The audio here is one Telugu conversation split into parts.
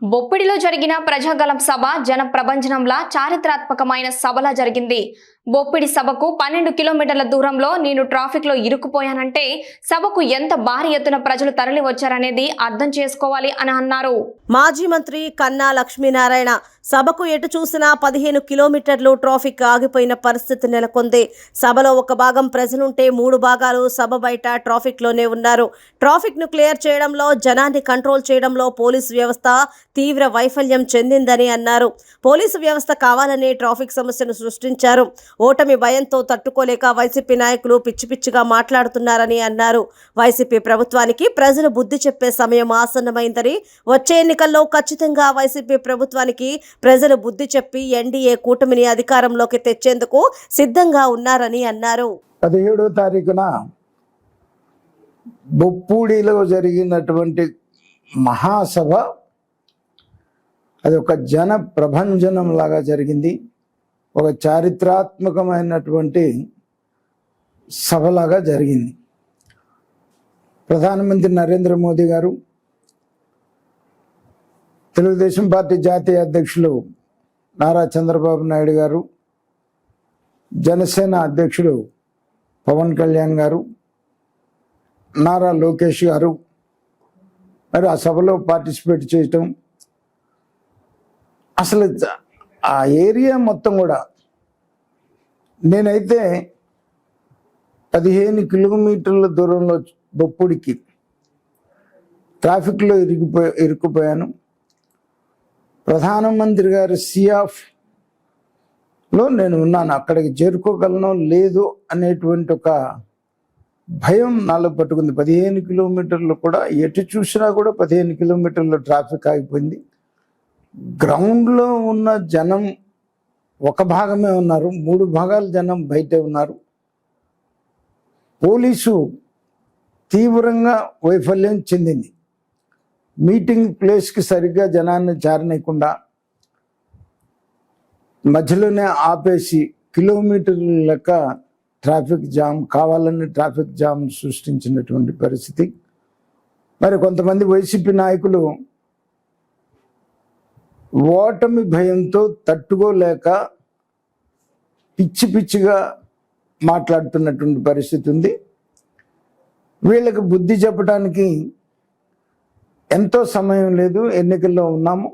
బొప్పిడిలో జరిగిన ప్రజాగళం సభ జన ప్రభంజనంలా చారిత్రాత్మకమైన సభలా జరిగింది. బొప్పిడి సభకు 12 కిలోమీటర్ల దూరంలో నేను ట్రాఫిక్ లో ఇరుక్కుపోయానంటే సభకు ఎంత భారీ ఎత్తున ప్రజలు తరలి వచ్చారనేది అర్థం చేసుకోవాలి అని అన్నారు. మాజీ మంత్రి కన్నా లక్ష్మీనారాయణ సభకు ఎటు చూసినా 15 కిలోమీటర్లు ట్రాఫిక్ ఆగిపోయిన పరిస్థితి నెలకొంది. సభలో ఒక భాగం ప్రజలుంటే 3 భాగాలు సభ బయట ట్రాఫిక్ లోనే ఉన్నారు. ట్రాఫిక్ ను క్లియర్ చేయడంలో, జనాన్ని కంట్రోల్ చేయడంలో పోలీసు వ్యవస్థ తీవ్ర వైఫల్యం చెందిందని అన్నారు. పోలీసు వ్యవస్థ కావాలనే ట్రాఫిక్ సమస్యను సృష్టించారు. ఓటమి భయంతో తట్టుకోలేక వైసీపీ నాయకులు పిచ్చిపిచ్చిగా మాట్లాడుతున్నారని అన్నారు. వైసీపీ ప్రభుత్వానికి ప్రజలు బుద్ధి చెప్పే సమయం ఆసన్నమైందని, వచ్చే ఎన్నికల్లో ఖచ్చితంగా వైసీపీ ప్రభుత్వానికి ప్రజలు బుద్ధి చెప్పి ఎన్డీఏ కూటమిని అధికారంలోకి తెచ్చేందుకు సిద్ధంగా ఉన్నారని అన్నారు. 17వ తారీఖున బొప్పూడిలో జరిగినటువంటి మహాసభ అది ఒక జన ప్రభంజనం లాగా జరిగింది. ఒక చారిత్రాత్మకమైనటువంటి సభలాగా జరిగింది. ప్రధానమంత్రి నరేంద్ర మోదీ గారు, తెలుగుదేశం పార్టీ జాతీయ అధ్యక్షులు నారా చంద్రబాబు నాయుడు గారు, జనసేన అధ్యక్షుడు పవన్ కళ్యాణ్ గారు, నారా లోకేష్ గారు మరి ఆ సభలో పార్టిసిపేట్ చేయటం, అసలు ఆ ఏరియా మొత్తం కూడా నేనైతే 15 కిలోమీటర్ల దూరంలో బొప్పుడికి ట్రాఫిక్లో ఇరుక్కుపోయాను. ప్రధానమంత్రి గారి సియాఫ్లో నేను ఉన్నాను. అక్కడికి చేరుకోగలను లేదు అనేటువంటి ఒక భయం నాలో పట్టుకుంది. 15 కిలోమీటర్లు కూడా ఎటు చూసినా కూడా 15 కిలోమీటర్ల ట్రాఫిక్ ఆగిపోయింది. గ్రౌండ్లో ఉన్న జనం ఒక భాగమే ఉన్నారు, 3 భాగాల జనం బయటే ఉన్నారు. పోలీసు తీవ్రంగా వైఫల్యం చెందింది. మీటింగ్ ప్లేస్కి సరిగ్గా జనాన్ని చేరనీయకుండా మధ్యలోనే ఆపేసి కిలోమీటర్ల లెక్క ట్రాఫిక్ జామ్, కావాలని ట్రాఫిక్ జామ్ సృష్టించినటువంటి పరిస్థితి. మరి కొంతమంది వైసీపీ నాయకులు ఓటమి భయంతో తట్టుకోలేక పిచ్చి పిచ్చిగా మాట్లాడుతున్నటువంటి పరిస్థితి ఉంది. వీళ్ళకి బుద్ధి చెప్పడానికి ఎంతో సమయం లేదు, ఎన్నికల్లో ఉన్నాము.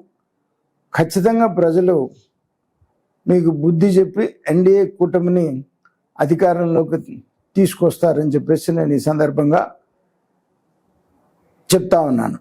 ఖచ్చితంగా ప్రజలు మీకు బుద్ధి చెప్పి ఎన్డీఏ కూటమిని అధికారంలోకి తీసుకొస్తారని చెప్పేసి నేను ఈ సందర్భంగా చెప్తా ఉన్నాను.